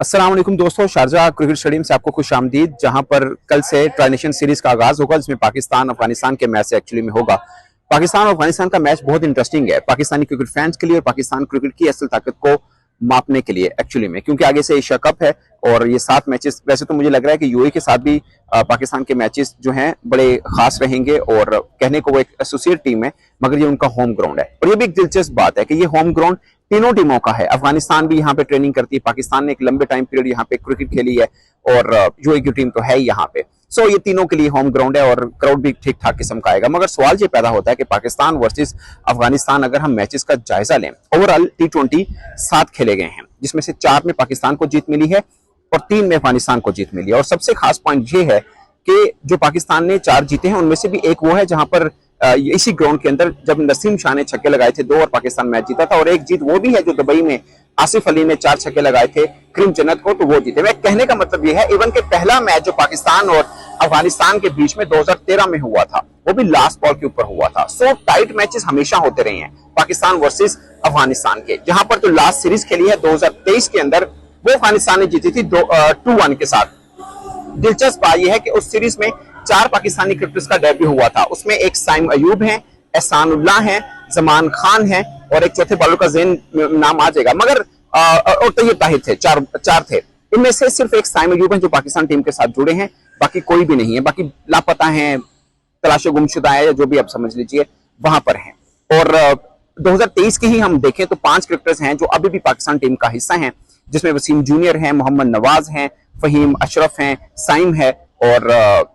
अस्सलाम वालेकुम दोस्तों, शारजा क्रिकेट स्टेडियम से आपको खुश आमदीद। जहां पर कल से ट्राई नेशन सीरीज का आगाज होगा, जिसमें पाकिस्तान अफगानिस्तान के मैच एक्चुअली में होगा। पाकिस्तान और अफगानिस्तान का मैच बहुत इंटरेस्टिंग है पाकिस्तानी क्रिकेट फैंस के लिए और पाकिस्तान क्रिकेट की असल ताकत को मापने के लिए एक्चुअली में, क्योंकि आगे से एशिया कप है और ये 7 मैचेस। वैसे तो मुझे लग रहा है कि यूएई के साथ भी पाकिस्तान के मैचेस जो हैं बड़े खास रहेंगे और कहने को वो एक एसोसिएट टीम है, मगर ये उनका होम ग्राउंड है। और ये भी एक दिलचस्प बात है कि ये होम ग्राउंड तीनों टीमों का है। अफगानिस्तान भी यहाँ पे ट्रेनिंग करती है, पाकिस्तान ने एक लंबे टाइम पीरियड यहाँ पे क्रिकेट खेली है और यूएई की टीम तो है ही यहाँ पे। सो ये तीनों के लिए होम ग्राउंड है और क्राउड भी ठीक ठाक किस्म का आएगा। मगर सवाल ये पैदा होता है कि पाकिस्तान वर्सेस अफगानिस्तान, अगर हम मैचेस का जायजा लें, ओवरऑल T20 7 खेले गए हैं, जिसमें से 4 में पाकिस्तान को जीत मिली है और 3 में अफगानिस्तान को जीत मिली है। और सबसे खास पॉइंट ये है कि जो पाकिस्तान ने 4 जीते हैं उनमें से भी एक वो है जहां पर इसी ग्राउंड के अंदर जब नसीम शाह ने छक्के लगाए थे 2 और पाकिस्तान मैच जीता था, और एक जीत वो भी है जो दुबई में आसिफ अली ने 4 छक्के लगाए थे क्रीम जन्नत को, तो वो जीते। मैं कहने का मतलब ये है, इवन के पहला मैच जो पाकिस्तान और अफगानिस्तान के बीच में 2013 में हुआ था, वो भी लास्ट बॉल के ऊपर हुआ था। सो टाइट मैचेस हमेशा होते रहे हैं पाकिस्तान वर्सेस अफगानिस्तान के। जहां पर जो लास्ट सीरीज खेली है 2023 के अंदर, वो अफगानिस्तान ने जीती थी 2-1 के साथ। दिलचस्प बात यह है कि उस सीरीज में 4 पाकिस्तानी क्रिकेटर्स का डेब्यू हुआ था। उसमें एक साइम अयूब है, एहसानुल्लाह है, जमान खान है और एक चौथे बॉलर का ज़ेन नाम आ जाएगा, मगर और तैयब ताहिर थे। चार थे। इनमें से सिर्फ एक साइम अयूब है जो पाकिस्तान टीम के साथ जुड़े हैं, बाकी कोई भी नहीं है। बाकी लापता हैं, तलाशे गुमशुदा है, या जो भी आप समझ लीजिए वहां पर हैं। और 2023 के ही हम देखें तो 5 क्रिकेटर्स हैं जो अभी भी पाकिस्तान टीम का हिस्सा हैं, जिसमें वसीम जूनियर हैं, मोहम्मद नवाज हैं, फहीम अशरफ हैं, साइम है और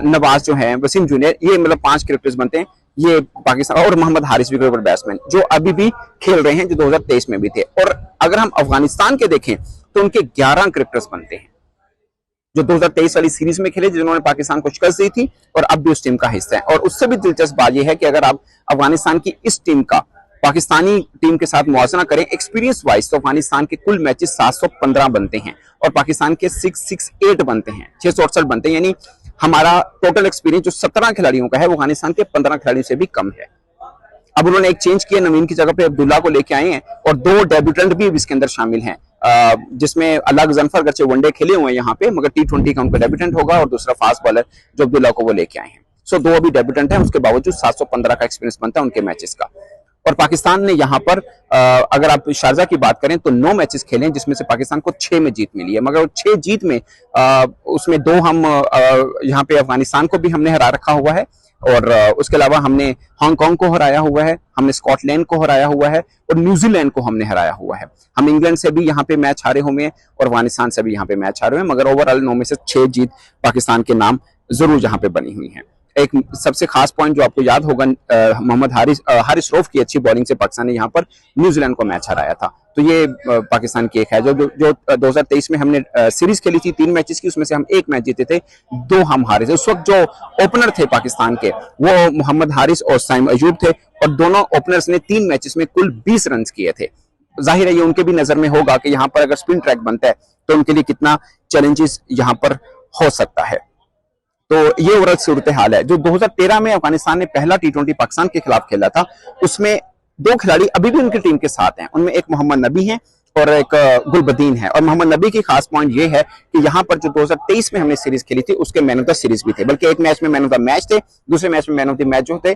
नवाज जो है, वसीम जूनियर। ये मतलब 5 क्रिकेटर्स बनते हैं ये पाकिस्तान। और मोहम्मद हारिस भी क्रिकेट बैट्समैन जो अभी भी खेल रहे हैं, जो 2023 में भी थे। और अगर हम अफगानिस्तान के देखें तो उनके 11 क्रिकेटर्स बनते हैं जो 2023 वाली सीरीज में खेले, जिन्होंने पाकिस्तान को शिकस्त दी थी और अब भी उस टीम का हिस्सा है। और उससे भी दिलचस्प बात यह है कि अगर आप अफगानिस्तान की इस टीम का पाकिस्तानी टीम के साथ मुआवजा करें एक्सपीरियंस वाइज, तो अफगानिस्तान के कुल मैचेस 715 बनते हैं और पाकिस्तान के 668 बनते हैं, 668 बनते हैं। यानी हमारा टोटल एक्सपीरियंस जो 17 खिलाड़ियों का है वो अफगानिस्तान के 15 खिलाड़ियों से भी कम है। अब उन्होंने एक चेंज किया, नवीन की जगह पे अब्दुल्ला को लेके आए हैं और 2 डेब्यूटेंट भी इसके अंदर शामिल हैं, जिसमें अलग जनफर अगरचे वनडे खेले हुए हैं यहाँ पे, मगर T20 का उनका डेब्यूटेंट होगा और दूसरा फास्ट बॉलर जो अब्दुल्ला को वो लेके आए हैं। सो 2 अभी डेब्यूटेंट हैं, उसके बावजूद 715 का एक्सपीरियंस बनता है उनके मैचेस का। और पाकिस्तान ने यहाँ पर अगर आप शारजा की बात करें तो 9 मैचेस खेले, जिसमें से पाकिस्तान को 6 में जीत मिली है, मगर 6 जीत में उसमें 2 हम यहाँ पे अफगानिस्तान को भी हमने हरा रखा हुआ है और उसके अलावा हमने हांगकांग को हराया हुआ है, हमने स्कॉटलैंड को हराया हुआ है और न्यूजीलैंड को हमने हराया हुआ है। हम इंग्लैंड से भी यहाँ पे मैच हारे हुए हैं और अफगानिस्तान से भी यहाँ पे मैच हारे हुए हैं, मगर ओवरऑल 9 में से 6 जीत पाकिस्तान के नाम जरूर यहाँ पे बनी हुई है। एक सबसे खास पॉइंट जो आपको याद होगा, मोहम्मद हारिस रऊफ की अच्छी बॉलिंग से पाकिस्तान ने यहाँ पर न्यूजीलैंड को मैच हराया था। तो ये पाकिस्तान की एक है जो 2023 में हमने सीरीज खेली थी 3 मैचेस की, उसमें से हम 1 मैच जीते थे, 2 हम हारे थे। उस वक्त जो ओपनर थे पाकिस्तान के वो मोहम्मद हारिस और साइम अयूब थे और दोनों ओपनर्स ने 3 मैचेस में कुल 20 रन किए थे। जाहिर है ये उनके भी नजर में होगा कि यहाँ पर अगर स्पिन ट्रैक बनता है तो उनके लिए कितना चैलेंजेस यहाँ पर हो सकता है। तो ये ओवरऑल सूरत हाल है। जो 2013 में अफगानिस्तान ने पहला T20 पाकिस्तान के खिलाफ खेला था, उसमें 2 खिलाड़ी अभी भी उनकी टीम के साथ हैं। उनमें एक मोहम्मद नबी है और एक गुलबदीन है। और मोहम्मद नबी की खास पॉइंट ये है कि यहाँ पर जो 2023 में हमने सीरीज खेली थी उसके मैन ऑफ द सीरीज भी थे, बल्कि एक मैच में मैन ऑफ द मैच थे, दूसरे मैच में मैन ऑफ द मैच जो थे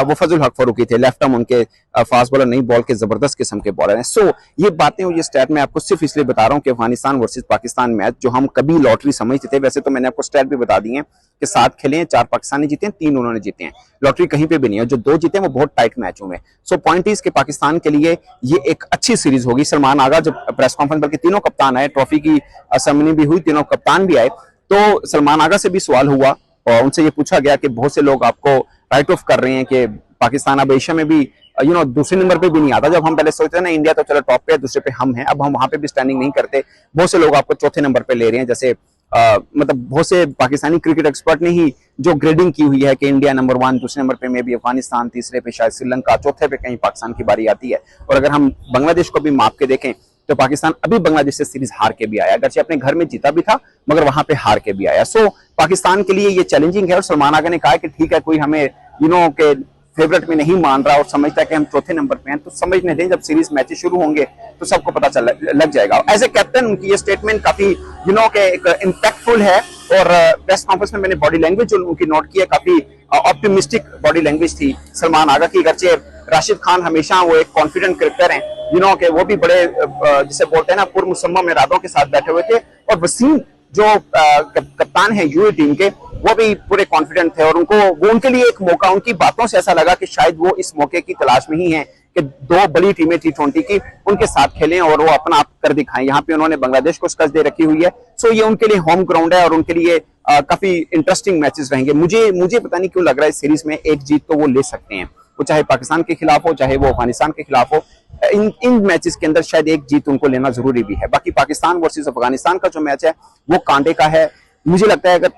वो फजल हक फारूकी थे। लेफ्ट आर्म उनके फास्ट बॉलर नहीं, बॉल के जबरदस्त किस्म के बॉलर हैं। सो ये बातें और ये स्टैट मैं आपको सिर्फ इसलिए बता रहा हूँ कि अफगानिस्तान वर्सेज पाकिस्तान मैच जो हम कभी लॉटरी समझते थे, वैसे तो मैंने आपको स्टैट भी बता दी है कि 7 खेले हैं, 4 पाकिस्तानी जीते हैं, 3 उन्होंने जीते हैं। लॉटरी कहीं पे भी नहीं है, जो 2 जीते हैं वो बहुत टाइट मैच हुए। सो पॉइंट इज के पाकिस्तान के लिए ये एक अच्छी सीरीज होगी। सलमान आगा जब प्रेस कॉन्फ्रेंस, बल्कि तीनों कप्तान आए, ट्रॉफी की सेरेमनी भी हुई, तीनों कप्तान भी आए, तो सलमान आगा से भी सवाल हुआ और उनसे ये पूछा गया कि बहुत से लोग आपको राइट ऑफ कर रहे हैं कि पाकिस्तान अब एशिया में भी दूसरे नंबर पे भी नहीं आता। जब हम पहले सोचते थे ना इंडिया तो चलो टॉप पे है, दूसरे पे हम हैं, अब हम वहां पे भी स्टैंडिंग नहीं करते। बहुत से लोग आपको चौथे नंबर पे ले रहे हैं, जैसे मतलब बहुत से पाकिस्तानी क्रिकेट एक्सपर्ट ने ही जो ग्रेडिंग की हुई है कि इंडिया नंबर 1, दूसरे नंबर पे में भी अफगानिस्तान, तीसरे पे शायद श्रीलंका, चौथे पे कहीं पाकिस्तान की बारी आती है। और अगर हम बांग्लादेश को भी माप के देखें तो पाकिस्तान अभी बांग्लादेश से सीरीज हार के भी आया, अगरचे अपने घर में जीता भी था मगर वहां पे हार के भी आया। सो पाकिस्तान के लिए ये चैलेंजिंग है और सलमान आगा ने कहा कि ठीक है, कोई हमें के फेवरेट में नहीं मान रहा और समझता है कि हम चौथे नंबर पे हैं, तो समझने दें, जब सीरीज मैचेस शुरू होंगे तो सबको पता चल लग जाएगा। एज ए कैप्टन उनकी ये स्टेटमेंट काफी के एक इम्पैक्टफुल है, और प्रेस कॉन्फ्रेंस में मैंने बॉडी लैंग्वेज जो उनकी नोट की है, काफी ऑप्टिमिस्टिक बॉडी लैंग्वेज थी सलमान आगा की। अगरचे राशिद खान हमेशा वो एक कॉन्फिडेंट क्रिकेटर हैं, के वो भी बड़े जिसे बोलते हैं ना पुरमुसम्मम इरादों के साथ बैठे हुए थे, और वसीम जो कप्तान है यूए टीम के, वो भी पूरे कॉन्फिडेंट थे, और वो उनके लिए एक मौका, उनकी बातों से ऐसा लगा कि शायद वो इस मौके की तलाश में ही हैं कि दो बड़ी टीमें T20 की उनके साथ खेलें और वो अपना आप कर दिखाएं। यहाँ पे उन्होंने बांग्लादेश को शिकस्त दे रखी हुई है, सो ये उनके लिए होम ग्राउंड है और उनके लिए काफी इंटरेस्टिंग मैचेस रहेंगे। मुझे पता नहीं क्यों लग रहा है इस सीरीज में एक जीत तो वो ले सकते हैं, वो चाहे पाकिस्तान के खिलाफ हो चाहे वो अफगानिस्तान के खिलाफ हो। इन मैचेस के अंदर शायद एक जीत उनको लेना जरूरी भी है। बाकी पाकिस्तान वर्सेस अफगानिस्तान का जो मैच है वो कांटे का है। मुझे लगता है अगर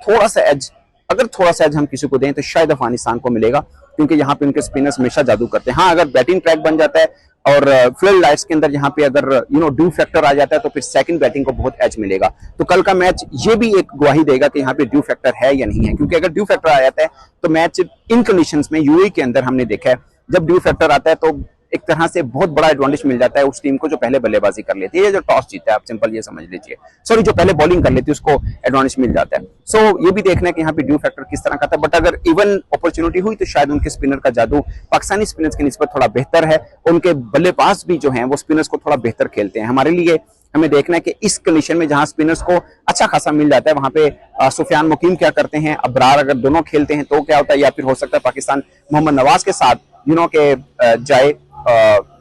थोड़ा सा एज हम किसी को दें तो शायद अफगानिस्तान को मिलेगा, क्योंकि यहाँ पे उनके स्पिनर्स हमेशा जादू करते हैं। हाँ, अगर बैटिंग ट्रैक बन जाता है और फ्लड लाइट्स के अंदर यहाँ पे अगर ड्यू फैक्टर आ जाता है तो फिर सेकंड बैटिंग को बहुत एज मिलेगा। तो कल का मैच ये भी एक गवाही देगा कि यहाँ पे ड्यू फैक्टर है या नहीं है, क्योंकि अगर ड्यू फैक्टर आ जाता है तो मैच इन कंडीशंस में यूएई के अंदर हमने देखा है, जब ड्यू फैक्टर आता है तो एक तरह से बहुत बड़ा एडवांटेज मिल जाता है उस टीम को जो पहले बल्लेबाजी कर लेती है, जो टॉस जीता है, आप सिंपल ये समझ लीजिए, सॉरी जो पहले बॉलिंग कर लेती है उसको एडवांटेज मिल जाता है। सो ये भी देखना है कि यहाँ पे ड्यू फैक्टर किस तरह का था, बट अगर इवन अपॉर्चुनिटी हुई तो शायद उनके स्पिनर का जादू पाकिस्तानी स्पिनर्स की निस्बत थोड़ा बेहतर है, उनके बल्लेबाज भी जो है वो स्पिनर्स को थोड़ा बेहतर खेलते हैं। हमारे लिए हमें देखना है कि इस कंडीशन में जहां स्पिनर्स को अच्छा खासा मिल जाता है वहां पे सुफियान मुकीम क्या करते हैं, अबरार अगर दोनों खेलते हैं तो क्या होता है, या फिर हो सकता है पाकिस्तान मोहम्मद नवाज के साथ के जाए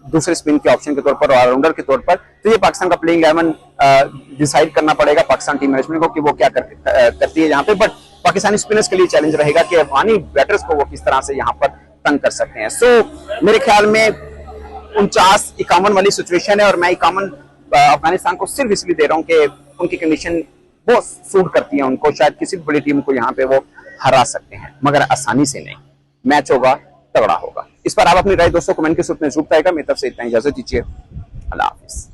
दूसरे स्पिन के ऑप्शन के तौर पर और ऑलराउंडर के तौर पर। तो ये पाकिस्तान का प्लेइंग 11 डिसाइड करना पड़ेगा पाकिस्तान टीम मैनेजमेंट को कि वो क्या करती है यहाँ पे, बट पाकिस्तानी स्पिनर्स के लिए चैलेंज रहेगा कि अफगानी बैटर्स को वो किस तरह से यहाँ पर तंग कर सकते हैं। सो मेरे ख्याल में 49-51 वाली सिचुएशन है, और मैं 51 अफगानिस्तान को सिर्फ इसलिए दे रहा हूँ कि उनकी कंडीशन बहुत सूट करती है उनको, शायद किसी भी बड़ी टीम को यहाँ पे वो हरा सकते हैं, मगर आसानी से नहीं। मैच होगा, तगड़ा होगा। इस पर आप अपनी राय दोस्तों कमेंट के सूत्र में जरूर बताएगा। मेरी तरफ से इतना, इजाजत दीजिए, अल्लाह हाफिज।